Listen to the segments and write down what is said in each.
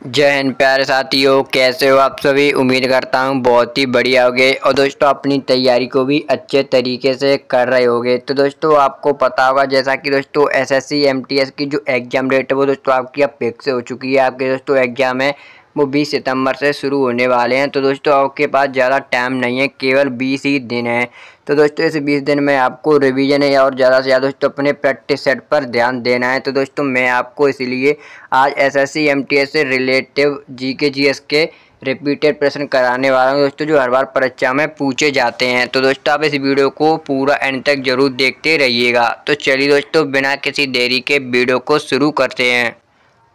जय हिंद प्यारे साथियों, कैसे हो आप सभी। उम्मीद करता हूँ बहुत ही बढ़िया होगे और दोस्तों अपनी तैयारी को भी अच्छे तरीके से कर रहे होगे। तो दोस्तों आपको पता होगा जैसा कि दोस्तों एसएससी एमटीएस की जो एग्ज़ाम डेट है वो दोस्तों आपकी अब फिक्स हो चुकी है। आपके दोस्तों एग्ज़ाम है वो 20 सितंबर से शुरू होने वाले हैं। तो दोस्तों आपके पास ज़्यादा टाइम नहीं है, केवल 20 ही दिन है। तो दोस्तों इस 20 दिन में आपको रिवीजन है और ज़्यादा से ज़्यादा दोस्तों अपने प्रैक्टिस सेट पर ध्यान देना है। तो दोस्तों मैं आपको इसलिए आज एसएससी एमटीएस से रिलेटिव जीके जीएस के रिपीटेड प्रश्न कराने वाला हूँ दोस्तों, जो हर बार परीक्षा में पूछे जाते हैं। तो दोस्तों आप इस वीडियो को पूरा एंड तक जरूर देखते रहिएगा। तो चलिए दोस्तों बिना किसी देरी के वीडियो को शुरू करते हैं।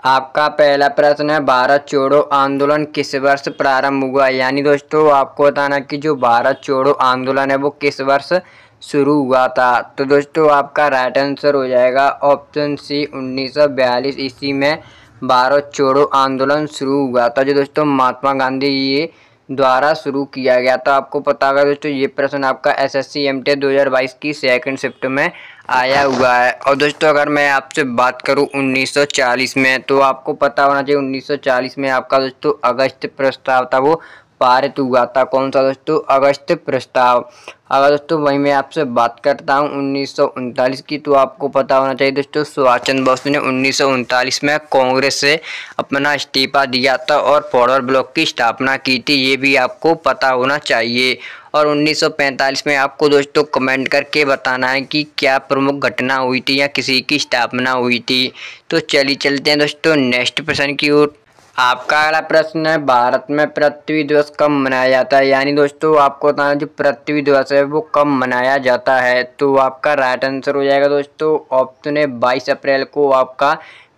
आपका पहला प्रश्न है, भारत छोड़ो आंदोलन किस वर्ष प्रारंभ हुआ। यानी दोस्तों आपको बताना कि जो भारत छोड़ो आंदोलन है वो किस वर्ष शुरू हुआ था। तो दोस्तों आपका राइट आंसर हो जाएगा ऑप्शन सी, 1942 ईस्वी में भारत छोड़ो आंदोलन शुरू हुआ था, जो दोस्तों महात्मा गांधी जी द्वारा शुरू किया गया था। आपको पता होगा दोस्तों ये प्रश्न आपका एसएससी एमटीएस 2022 की सेकंड शिफ्ट में आया हुआ है। और दोस्तों अगर मैं आपसे बात करूं 1940 में, तो आपको पता होना चाहिए 1940 में आपका दोस्तों अगस्त प्रस्ताव था वो पारित हुआ था। कौन सा दोस्तों? अगस्त प्रस्ताव। अगर दोस्तों वहीं मैं आपसे बात करता हूं 1939 की, तो आपको पता होना चाहिए दोस्तों सुभाष चंद्र बोस ने 1939 में कांग्रेस से अपना इस्तीफा दिया था और फॉरवर्ड ब्लॉक की स्थापना की थी, ये भी आपको पता होना चाहिए। और 1945 में आपको दोस्तों कमेंट करके बताना है कि क्या प्रमुख घटना हुई थी या किसी की स्थापना हुई थी। तो चलिए चलते हैं दोस्तों नेक्स्ट प्रश्न की ओर। आपका अगला प्रश्न है, भारत में पृथ्वी दिवस कब मनाया जाता है। यानी दोस्तों आपको बताना जो पृथ्वी दिवस है वो कब मनाया जाता है। तो आपका राइट आंसर हो जाएगा दोस्तों ऑप्शन है 22 अप्रैल को आपका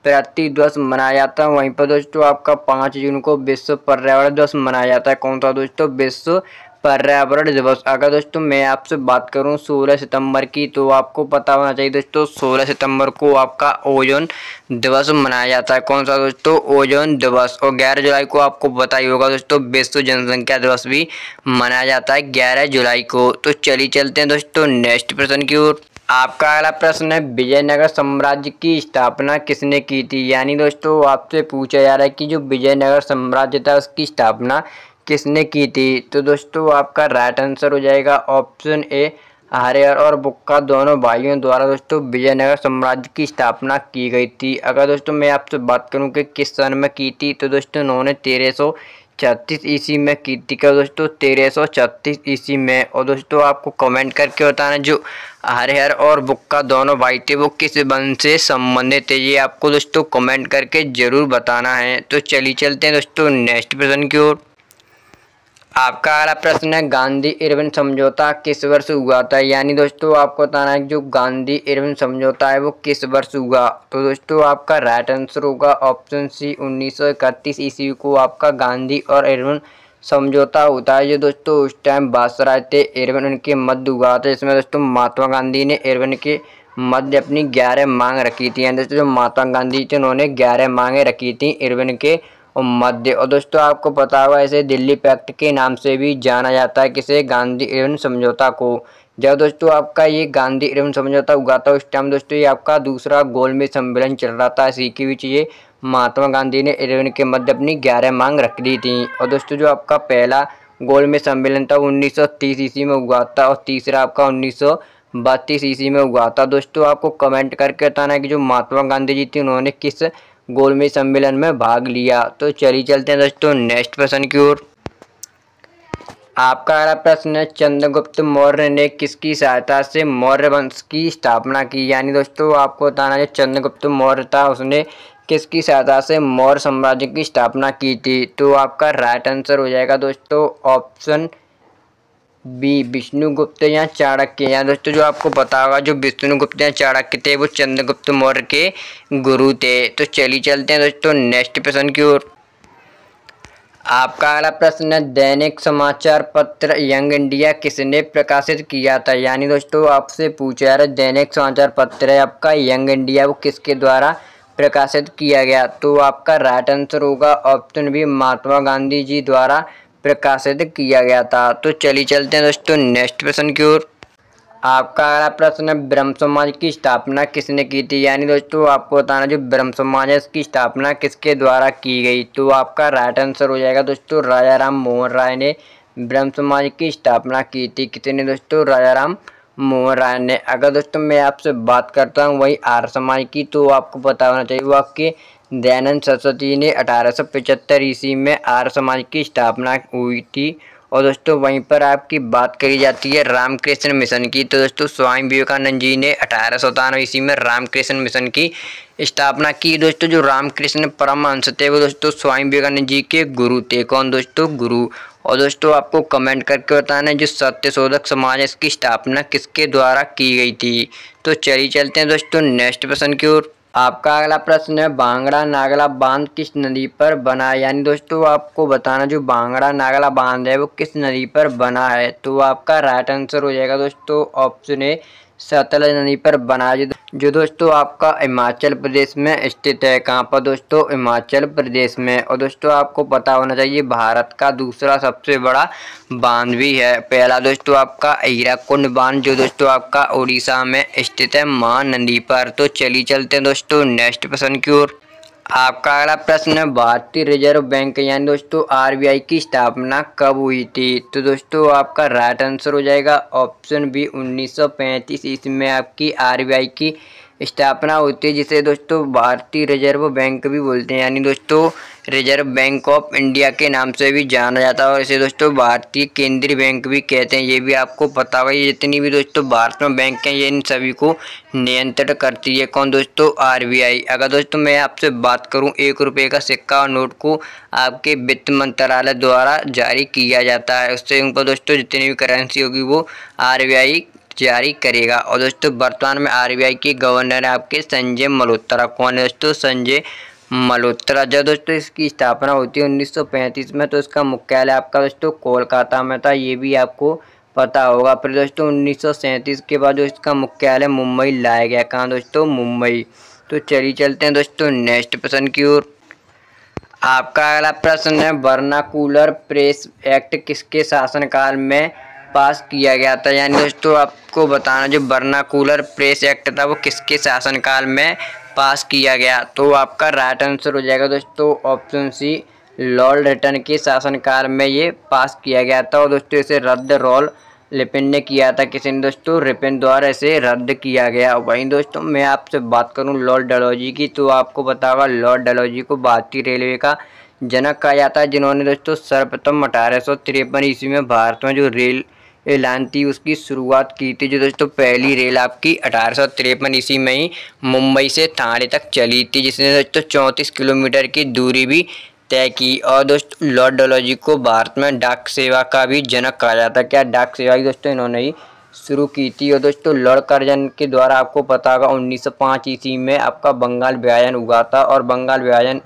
पृथ्वी दिवस मनाया जाता है। वहीं पर दोस्तों आपका 5 जून को विश्व पर्यावरण दिवस मनाया जाता है। कौन सा दोस्तों? विश्व पर्यावरण दिवस। अगर दोस्तों मैं आपसे बात करूं 16 सितंबर की, तो आपको पता होना चाहिए दोस्तों 16 सितंबर को आपका ओजोन दिवस मनाया जाता है। कौन सा दोस्तों? ओजोन दिवस। और 11 जुलाई को आपको पता ही होगा दोस्तों विश्व जनसंख्या दिवस भी मनाया जाता है 11 जुलाई को। तो चलिए चलते हैं दोस्तों नेक्स्ट प्रश्न की ओर। आपका अगला प्रश्न है, विजयनगर साम्राज्य की स्थापना किसने की थी। यानी दोस्तों आपसे पूछा जा रहा है कि जो विजयनगर साम्राज्य था उसकी स्थापना किसने की थी। तो दोस्तों आपका राइट आंसर हो जाएगा ऑप्शन ए, हरिहर और बुक्का दोनों भाइयों द्वारा दोस्तों विजयनगर साम्राज्य की स्थापना की गई थी। अगर दोस्तों मैं आपसे बात करूं कि किस सन में की थी, तो दोस्तों उन्होंने 1336 ईस्वी में की थी। क्या दोस्तों? 1336 ईस्वी में। और दोस्तों आपको कमेंट करके बताना जो हरिहर और बुक्का दोनों भाई थे वो किस वंश से संबंधित थे, ये आपको दोस्तों कमेंट करके जरूर बताना है। तो चलिए चलते हैं दोस्तों नेक्स्ट प्रश्न की ओर। आपका अगला प्रश्न है, गांधी इरविन समझौता किस वर्ष हुआ था। यानी दोस्तों आपको बताना है जो गांधी इरविन समझौता है वो किस वर्ष हुआ। तो दोस्तों आपका राइट आंसर होगा ऑप्शन सी, 1931 ईस्वी को आपका गांधी और इरविन समझौता होता है। जो दोस्तों उस टाइम बादशाह थे इरविन उनके मध्य हुआ था। इसमें दोस्तों महात्मा गांधी ने इरविन के मध्य अपनी 11 मांग रखी थी। दोस्तों जो महात्मा गांधी थे उन्होंने 11 मांगे रखी थी इरविन के और मध्य। और दोस्तों आपको पता होगा इसे दिल्ली पैक्ट के नाम से भी जाना जाता है, किसे? गांधी इरविन समझौता को। जब दोस्तों आपका ये गांधी इरविन समझौता हुआ था उस टाइम दोस्तों ये आपका दूसरा गोलमेज सम्मेलन चल रहा था। इसी के बीच ये महात्मा गांधी ने इरविन के मध्य अपनी 11 मांग रख दी थी। और दोस्तों जो आपका पहला गोलमेज सम्मेलन था 1930 ईस्वी में हुआ था और तीसरा आपका 1932 ईस्वी में हुआ था। दोस्तों आपको कमेंट करके बताना है कि जो महात्मा गांधी जी थी उन्होंने किस गोलमेज सम्मेलन में भाग लिया। तो चलिए चलते हैं दोस्तों नेक्स्ट प्रश्न की ओर। आपका अगला प्रश्न है, चंद्रगुप्त मौर्य ने किसकी सहायता से मौर्य वंश की स्थापना की। यानी दोस्तों आपको बताना है चंद्रगुप्त मौर्य था उसने किसकी सहायता से मौर्य साम्राज्य की स्थापना की थी। तो आपका राइट आंसर हो जाएगा दोस्तों ऑप्शन बी, विष्णुगुप्त या चाणक्य। या दोस्तों जो आपको पता होगा जो विष्णुगुप्त या चाणक्य थे वो चंद्रगुप्त मौर्य के गुरु थे। तो चलिए चलते हैं दोस्तों नेक्स्ट प्रश्न की ओर। आपका अगला प्रश्न है, दैनिक समाचार पत्र यंग इंडिया किसने प्रकाशित किया था। यानी दोस्तों आपसे पूछा जा रहा है दैनिक समाचार पत्र है आपका यंग इंडिया वो किसके द्वारा प्रकाशित किया गया। तो आपका राइट आंसर होगा ऑप्शन बी, महात्मा गांधी जी द्वारा प्रकाशित किया गया था। तो चलिए चलते हैं दोस्तों नेक्स्ट प्रश्न की ओर। आपका अगला प्रश्न है, ब्रह्म समाज की स्थापना किसने की थी। यानी दोस्तों आपको बताना जो ब्रह्म समाज है इसकी स्थापना किसके द्वारा की गई। तो आपका राइट आंसर हो जाएगा दोस्तों राजा राम मोहन राय ने ब्रह्म समाज की स्थापना की थी। किसने दोस्तों, राजा राम मोहन राय ने। अगर दोस्तों मैं आपसे बात करता हूँ वही आर्य समाज की, तो आपको पता होना चाहिए वो आपके दयानंद सरस्वती ने 1875 ईस्वी में आर्य समाज की स्थापना हुई थी। और दोस्तों वहीं पर आपकी बात करी जाती है रामकृष्ण मिशन की, तो दोस्तों स्वामी विवेकानंद जी ने 1897 ईस्वी में रामकृष्ण मिशन की स्थापना की। दोस्तों जो रामकृष्ण परमहंस थे वो दोस्तों स्वामी विवेकानंद जी के गुरु थे। कौन दोस्तों, गुरु। और दोस्तों आपको कमेंट करके बताना जो सत्य शोधक समाज है इसकी स्थापना किसके द्वारा की गई थी। तो चलिए चलते हैं दोस्तों नेक्स्ट प्रश्न की ओर। आपका अगला प्रश्न है, भांगड़ा नागला बांध किस नदी पर बना है। यानी दोस्तों आपको बताना जो भांगड़ा नागला बांध है वो किस नदी पर बना है। तो आपका राइट आंसर हो जाएगा दोस्तों ऑप्शन ए, सतलज नदी पर बना है, जो दोस्तों आपका हिमाचल प्रदेश में स्थित है। कहाँ पर दोस्तों, हिमाचल प्रदेश में। और दोस्तों आपको पता होना चाहिए भारत का दूसरा सबसे बड़ा बांध भी है। पहला दोस्तों आपका हीराकुंड बांध जो दोस्तों आपका उड़ीसा में स्थित है महानदी पर। तो चलिए चलते हैं दोस्तों नेक्स्ट प्रश्न की ओर। आपका अगला प्रश्न है, भारतीय रिजर्व बैंक यानी दोस्तों आरबीआई की स्थापना कब हुई थी। तो दोस्तों आपका राइट आंसर हो जाएगा ऑप्शन बी, 1935 ईस्वी में आपकी आरबीआई की स्थापना होती है, जिसे दोस्तों भारतीय रिजर्व बैंक भी बोलते हैं। यानी दोस्तों रिजर्व बैंक ऑफ इंडिया के नाम से भी जाना जाता है और इसे दोस्तों भारतीय केंद्रीय बैंक भी कहते हैं। ये भी आपको पता होगा। ये जितनी भी दोस्तों भारत में बैंक हैं ये इन सभी को नियंत्रित करती है। कौन दोस्तों, आरबीआई। अगर दोस्तों मैं आपसे बात करूं 1 रुपये का सिक्का और नोट को आपके वित्त मंत्रालय द्वारा जारी किया जाता है, उससे ऊपर दोस्तों जितनी भी करेंसी होगी वो आरबीआई जारी करेगा। और दोस्तों वर्तमान में आरबीआई के गवर्नर है आपके संजय मल्होत्रा। कौन है दोस्तों, संजय मल्होत्रा। जब दोस्तों इसकी स्थापना होती है 1935 में, तो इसका मुख्यालय आपका दोस्तों कोलकाता में था, ये भी आपको पता होगा। फिर दोस्तों 1937 के बाद जो इसका मुख्यालय मुंबई लाया गया। कहाँ दोस्तों, मुंबई। तो चलिए चलते हैं दोस्तों नेक्स्ट प्रश्न की ओर। आपका अगला प्रश्न है, वर्नाकुलर प्रेस एक्ट किसके शासनकाल में पास किया गया था। यानी दोस्तों आपको बताना जो वर्नाकुलर प्रेस एक्ट था वो किसके शासनकाल में पास किया गया। तो आपका राइट आंसर हो जाएगा दोस्तों ऑप्शन सी, लॉर्ड रिटन के शासनकाल में ये पास किया गया था। और दोस्तों इसे रद्द लॉर्ड रिपन ने किया था। किसी ने दोस्तों, रिपन द्वारा इसे रद्द किया गया। वहीं दोस्तों मैं आपसे बात करूं लॉर्ड डलहौजी की, तो आपको पता होगा लॉर्ड डलहौजी को भारतीय रेलवे का जनक कहा जाता है, जिन्होंने दोस्तों सर्वप्रथम 1853 ईस्वी में भारत में जो रेल लाइन थी उसकी शुरुआत की थी। जो दोस्तों पहली रेल आपकी 1853 ईस्वी में ही मुंबई से ठाणे तक चली थी, जिसने दोस्तों 34 किलोमीटर की दूरी भी तय की। और दोस्तों लॉर्ड डलहौजी को भारत में डाक सेवा का भी जनक कहा जाता है। क्या डाक सेवा की दोस्तों इन्होंने ही शुरू की थी। और दोस्तों लॉर्ड कर्जन के द्वारा आपको पता होगा 1905 ईस्वी में आपका बंगाल विभाजन हुआ था और बंगाल विभाजन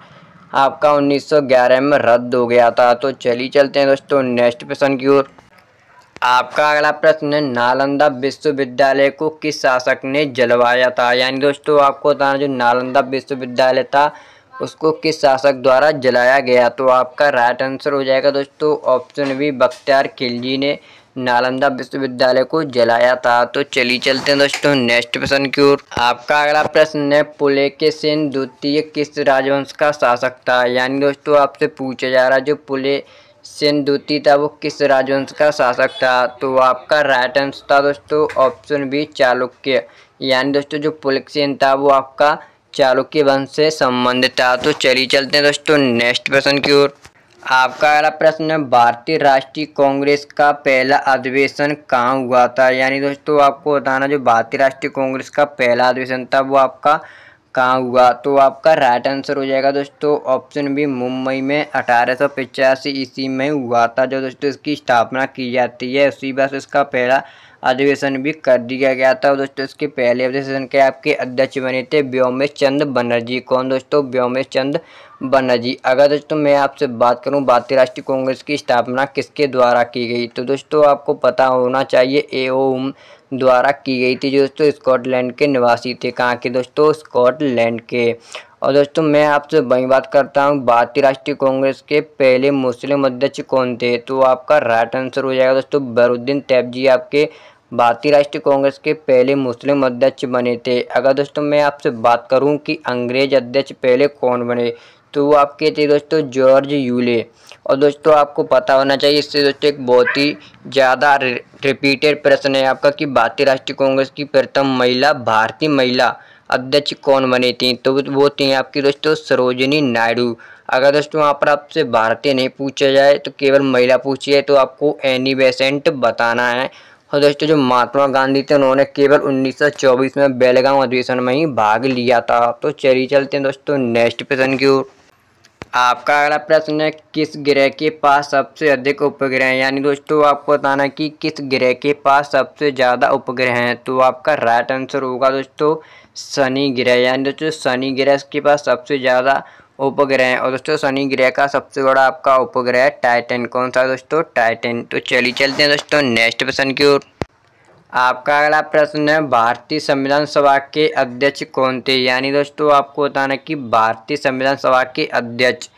आपका 1911 में रद्द हो गया था। तो चलिए चलते हैं दोस्तों नेक्स्ट प्रश्न की ओर। आपका अगला प्रश्न है, नालंदा विश्वविद्यालय को किस शासक ने जलवाया था। यानी दोस्तों आपको बताना जो नालंदा विश्वविद्यालय था उसको किस शासक द्वारा जलाया गया। तो आपका राइट आंसर हो जाएगा दोस्तों ऑप्शन बी, बख्तियार खिलजी ने नालंदा विश्वविद्यालय को जलाया था। तो चलिए चलते हैं दोस्तों नेक्स्ट प्रश्न की ओर। आपका अगला प्रश्न है, पुलकेशिन द्वितीय किस राजवंश का शासक था। यानी दोस्तों आपसे पूछा जा रहा है जो पुलकेशिन द्वितीय था वो किस राजवंश का शासक था। तो आपका राइट आंसर था दोस्तों ऑप्शन बी, चालुक्य। यानी दोस्तों जो पुलकेशिन था वो आपका चालुक्य वंश से संबंधित था। तो चलिए चलते हैं दोस्तों नेक्स्ट प्रश्न की ओर। आपका अगला प्रश्न है, भारतीय राष्ट्रीय कांग्रेस का पहला अधिवेशन कहाँ हुआ था। यानी दोस्तों आपको बताना जो भारतीय राष्ट्रीय कांग्रेस का पहला अधिवेशन था वो आपका कहाँ हुआ। तो आपका राइट आंसर हो जाएगा दोस्तों ऑप्शन बी, मुंबई में 1885 ईस्वी में हुआ था। जो दोस्तों इसकी स्थापना की जाती है उसी वर्ष इसका पहला अधिवेशन भी कर दिया गया था। दोस्तों इसके पहले अधिवेशन के आपके अध्यक्ष बने थे व्योमेश चंद्र बनर्जी। कौन दोस्तों, व्योमेश चंद्र बनर्जी। अगर दोस्तों मैं आपसे बात करूं भारतीय राष्ट्रीय कांग्रेस की स्थापना किसके द्वारा की गई, तो दोस्तों आपको पता होना चाहिए एओम द्वारा की गई थी, जो दोस्तों स्कॉटलैंड के निवासी थे। कहाँ के दोस्तों, स्कॉटलैंड के। और दोस्तों मैं आपसे वही बात करता हूँ भारतीय राष्ट्रीय कांग्रेस के पहले मुस्लिम अध्यक्ष कौन थे। तो आपका राइट आंसर हो जाएगा दोस्तों बरुद्दीन तैयबजी आपके भारतीय राष्ट्रीय कांग्रेस के पहले मुस्लिम अध्यक्ष बने थे। अगर दोस्तों मैं आपसे बात करूं कि अंग्रेज अध्यक्ष पहले कौन बने, तो वो आपके थे दोस्तों जॉर्ज यूले। और दोस्तों आपको पता होना चाहिए, इससे दोस्तों एक बहुत ही ज़्यादा रिपीटेड प्रश्न है आपका कि भारतीय राष्ट्रीय कांग्रेस की प्रथम महिला भारतीय महिला अध्यक्ष कौन बनी थी, तो वो थी आपकी दोस्तों सरोजिनी नायडू। अगर दोस्तों वहाँ पर आपसे भारतीय नहीं पूछा जाए तो केवल महिला पूछी है तो आपको एनी बेसेंट बताना है। और दोस्तों जो महात्मा गांधी थे उन्होंने केवल 1924 में बेलगांव अधिवेशन में ही भाग लिया था। तो चलिए चलते हैं दोस्तों नेक्स्ट प्रश्न की ओर। आपका अगला प्रश्न है, किस ग्रह के पास सबसे अधिक उपग्रह हैं। यानी दोस्तों आपको बताना है कि किस ग्रह के पास सबसे ज़्यादा उपग्रह हैं। तो आपका राइट आंसर होगा दोस्तों शनि ग्रह। यानी दोस्तों शनि ग्रह के पास सबसे ज़्यादा उपग्रह हैं। और दोस्तों शनि ग्रह का सबसे बड़ा आपका उपग्रह है टाइटन। कौन सा दोस्तों? टाइटन। तो चलिए चलते हैं दोस्तों नेक्स्ट प्रश्न की ओर। आपका अगला प्रश्न है, भारतीय संविधान सभा के अध्यक्ष कौन थे। यानी दोस्तों आपको बताना कि भारतीय संविधान सभा के अध्यक्ष,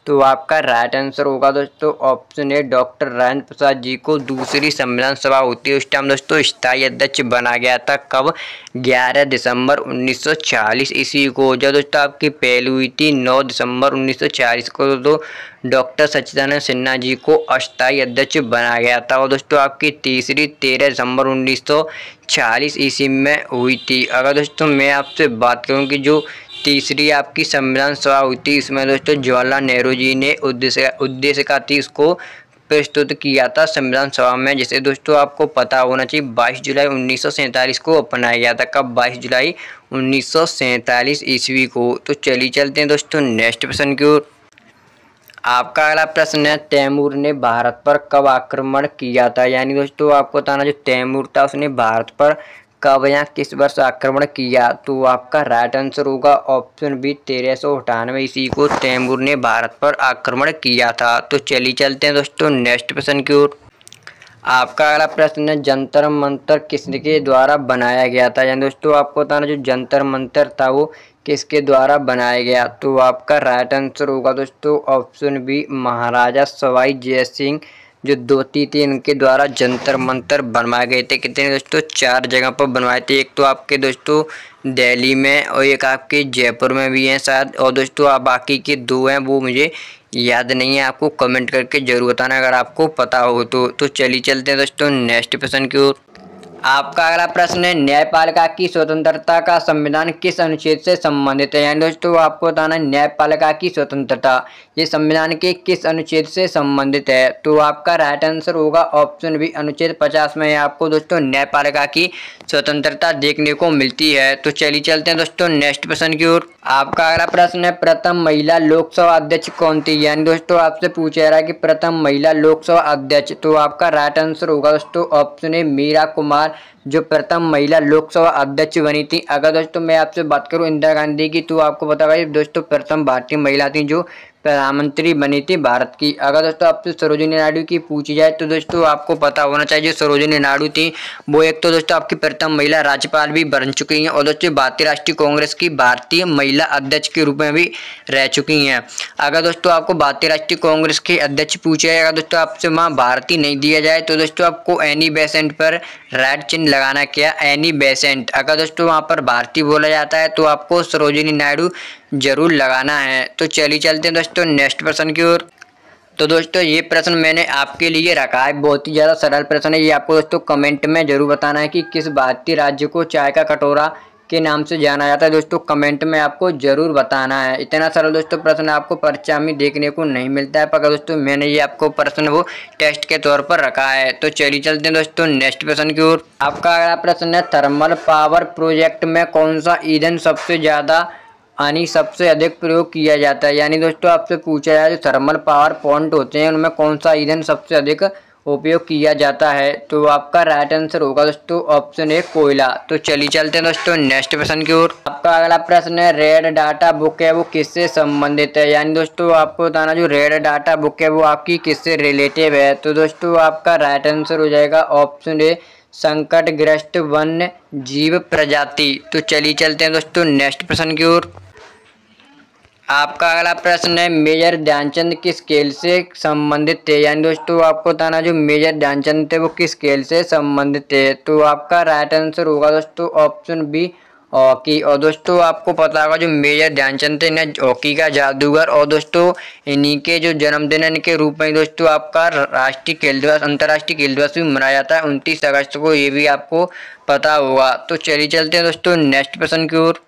तो आपका राइट आंसर होगा दोस्तों option A doctor Rajendra Prasad ji को दूसरी संविधान सभा होती है उस टाइम दोस्तों स्थायी अध्यक्ष बना गया था। कब? 11 दिसंबर 1940 ईस्वी को। जब दोस्तों आपकी पहली हुई थी 9 दिसंबर 1940 को, तो डॉक्टर सच्चिदानंद सिन्हा जी को अस्थायी अध्यक्ष बनाया गया था। और दोस्तों आपकी तीसरी 13 दिसंबर 1940 ईस्वी में हुई थी। अगर दोस्तों मैं आपसे बात करूं कि जो तीसरी आपकी संविधान सभा हुई थी, इसमें दोस्तों जवाहरलाल नेहरू जी ने उद्देश्य का थी इसको प्रस्तुत किया था संविधान सभा में, जिसे दोस्तों आपको पता होना चाहिए 22 जुलाई 1947 को अपनाया गया था। कब? 22 जुलाई 1947 ईस्वी को। तो चलिए चलते हैं दोस्तों नेक्स्ट प्रश्न की ओर। आपका अगला प्रश्न है, तैमूर ने भारत पर कब आक्रमण किया था। यानी दोस्तों आपको बताना जो तैमूर था उसने भारत पर कब या किस वर्ष आक्रमण किया। तो आपका राइट आंसर होगा ऑप्शन बी 1398 ईस्वी को तैमूर ने भारत पर आक्रमण किया था। तो चलिए चलते हैं दोस्तों नेक्स्ट प्रश्न की ओर। आपका अगला प्रश्न है, जंतर मंतर किसके द्वारा बनाया गया था। यानी दोस्तों आपको बताना जो जंतर मंतर था वो किसके द्वारा बनाया गया। तो आपका राइट आंसर होगा दोस्तों ऑप्शन बी महाराजा सवाई जय सिंह जो दोती थे इनके द्वारा जंतर मंतर बनवाए गए थे। कितने दोस्तों? 4 जगह पर बनवाए थे। एक तो आपके दोस्तों दिल्ली में और एक आपके जयपुर में भी हैं शायद, और दोस्तों आप बाकी के 2 हैं वो मुझे याद नहीं है। आपको कमेंट करके जरूर बताना अगर आपको पता हो तो चलिए चलते हैं दोस्तों नेक्स्ट प्रश्न की ओर। आपका अगला प्रश्न है, न्यायपालिका की स्वतंत्रता का संविधान किस अनुच्छेद से संबंधित है। यानी दोस्तों आपको बताना न्यायपालिका की स्वतंत्रता ये संविधान के किस अनुच्छेद से संबंधित है। तो आपका राइट आंसर होगा ऑप्शन बी अनुच्छेद 50 में आपको दोस्तों न्यायपालिका की स्वतंत्रता देखने को मिलती है। तो चलिए चलते हैं दोस्तों नेक्स्ट प्रश्न की ओर। आपका अगला प्रश्न है, प्रथम महिला लोकसभा अध्यक्ष कौन थी। यानी दोस्तों आपसे पूछा जा रहा है कि प्रथम महिला लोकसभा अध्यक्ष, तो आपका राइट आंसर होगा दोस्तों ऑप्शन ए मीरा कुमार जो प्रथम महिला लोकसभा अध्यक्ष बनी थी। अगर दोस्तों मैं आपसे बात करूं इंदिरा गांधी की, तो आपको पता होगा दोस्तों प्रथम भारतीय महिला थी जो प्रधानमंत्री बनी थी भारत की। अगर दोस्तों आपसे सरोजिनी नायडू की पूछी जाए तो दोस्तों आपको पता होना चाहिए जो सरोजिनी नायडू थी वो एक तो दोस्तों आपकी प्रथम महिला राज्यपाल भी बन चुकी हैं और दोस्तों भारतीय राष्ट्रीय कांग्रेस की भारतीय महिला अध्यक्ष के रूप में भी रह चुकी हैं। अगर दोस्तों आपको भारतीय राष्ट्रीय कांग्रेस के अध्यक्ष पूछे जाए, अगर दोस्तों आपसे वहाँ भारतीय नहीं दिया जाए तो दोस्तों आपको एनी बेसेंट पर राइट चिन्ह लगाना क्या एनी बेसेंट। अगर दोस्तों वहाँ पर भारतीय बोला जाता है तो आपको सरोजिनी नायडू जरूर लगाना है। तो चलिए चलते हैं दोस्तों नेक्स्ट प्रश्न की ओर। तो दोस्तों ये प्रश्न मैंने आपके लिए रखा है, बहुत ही ज़्यादा सरल प्रश्न है। ये आपको दोस्तों कमेंट में जरूर बताना है कि किस भारतीय राज्य को चाय का कटोरा के नाम से जाना जाता है। दोस्तों कमेंट में आपको जरूर बताना है। इतना सरल दोस्तों प्रश्न आपको परीक्षा में देखने को नहीं मिलता है, पर दोस्तों मैंने ये आपको प्रश्न वो टेस्ट के तौर पर रखा है। तो चलिए चलते हैं दोस्तों नेक्स्ट प्रश्न की ओर। आपका अगला प्रश्न है, थर्मल पावर प्रोजेक्ट में कौन सा ईंधन सबसे ज़्यादा सबसे अधिक प्रयोग किया जाता है। यानी दोस्तों आपसे पूछा जाए जो थर्मल पावर प्लांट होते हैं उनमें कौन सा ईंधन सबसे अधिक उपयोग किया जाता है। तो आपका राइट आंसर होगा दोस्तों ऑप्शन ए कोयला। तो चलिए चलते हैं दोस्तों नेक्स्ट प्रश्न की ओर। आपका अगला प्रश्न है, रेड डाटा बुक है वो किससे संबंधित है। यानी दोस्तों आपको बताना जो रेड डाटा बुक है वो आपकी किससे रिलेटिव है। तो दोस्तों आपका राइट आंसर हो जाएगा ऑप्शन ए संकटग्रस्त वन्य जीव प्रजाति। तो चलिए चलते हैं दोस्तों नेक्स्ट प्रश्न की ओर। आपका अगला प्रश्न है मेजर ध्यानचंद किस खेल से संबंधित थे। यानी दोस्तों आपको बताना जो मेजर ध्यानचंद थे वो किस खेल से संबंधित थे। तो आपका राइट आंसर होगा दोस्तों ऑप्शन बी हॉकी। और दोस्तों आपको पता होगा जो मेजर ध्यानचंद थे इन्हें हॉकी का जादूगर और दोस्तों इन्हीं के जो जन्मदिन है इनके रूप में दोस्तों आपका राष्ट्रीय खेल दिवस अंतर्राष्ट्रीय खेल दिवस भी मनाया जाता है 29 अगस्त को। ये भी आपको पता होगा। तो चलिए चलते हैं दोस्तों नेक्स्ट प्रश्न की ओर।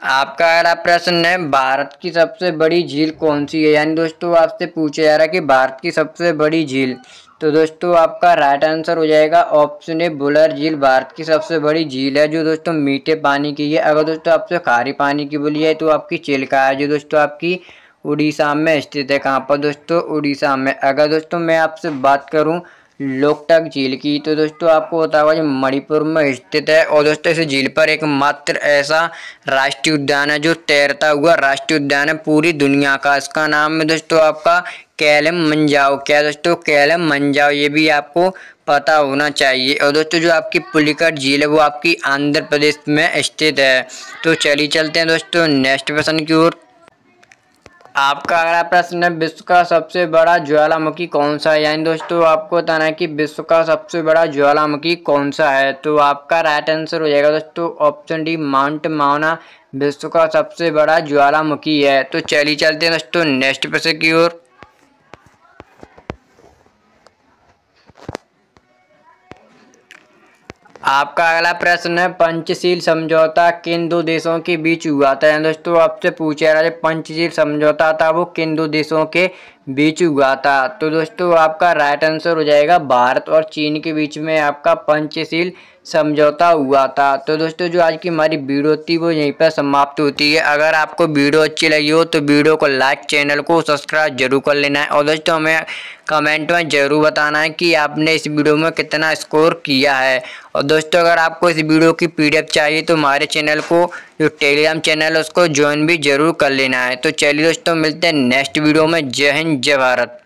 आपका अगला प्रश्न है भारत की सबसे बड़ी झील कौन सी है। यानी दोस्तों आपसे पूछा जा रहा है कि भारत की सबसे बड़ी झील। तो दोस्तों आपका राइट आंसर हो जाएगा ऑप्शन ए बुलर झील भारत की सबसे बड़ी झील है जो दोस्तों मीठे पानी की है। अगर दोस्तों आपसे खारे पानी की बोली है तो आपकी चिल्का है जो दोस्तों आपकी उड़ीसा में स्थित है। कहाँ पर दोस्तों उड़ीसा में। अगर दोस्तों मैं आपसे बात करूँ लोकटक झील की तो दोस्तों आपको पता होगा जो मणिपुर में स्थित है। और दोस्तों इस झील पर एकमात्र ऐसा राष्ट्रीय उद्यान है जो तैरता हुआ राष्ट्रीय उद्यान है पूरी दुनिया का। इसका नाम है दोस्तों आपका केलम मंजाओ। क्या दोस्तों केलम मंजाओ। ये भी आपको पता होना चाहिए। और दोस्तों जो आपकी पुलिकट झील है वो आपकी आंध्र प्रदेश में स्थित है। तो चलिए चलते हैं दोस्तों नेक्स्ट प्रश्न की ओर। आपका अगला प्रश्न है विश्व का सबसे बड़ा ज्वालामुखी कौन सा है। यानी दोस्तों आपको बताना है कि विश्व का सबसे बड़ा ज्वालामुखी कौन सा है। तो आपका राइट आंसर हो जाएगा दोस्तों ऑप्शन डी माउंट माउना विश्व का सबसे बड़ा ज्वालामुखी है। तो चलिए चलते हैं दोस्तों नेक्स्ट प्रश्न की ओर। आपका अगला प्रश्न है पंचशील समझौता किन दो देशों के बीच हुआ था। दोस्तों आपसे पूछा रहा है पंचशील समझौता था वो किन दो देशों के बीच हुआ था। तो दोस्तों आपका राइट आंसर हो जाएगा भारत और चीन के बीच में आपका पंचशील समझौता हुआ था। तो दोस्तों जो आज की हमारी वीडियो थी वो यहीं पर समाप्त होती है। अगर आपको वीडियो अच्छी लगी हो तो वीडियो को लाइक चैनल को सब्सक्राइब जरूर कर लेना है। और दोस्तों हमें कमेंट में जरूर बताना है कि आपने इस वीडियो में कितना स्कोर किया है। और दोस्तों अगर आपको इस वीडियो की PDF चाहिए तो हमारे चैनल को जो टेलीग्राम चैनल है उसको ज्वाइन भी जरूर कर लेना है। तो चलिए दोस्तों मिलते हैं नेक्स्ट वीडियो में। जय हिंद जय भारत।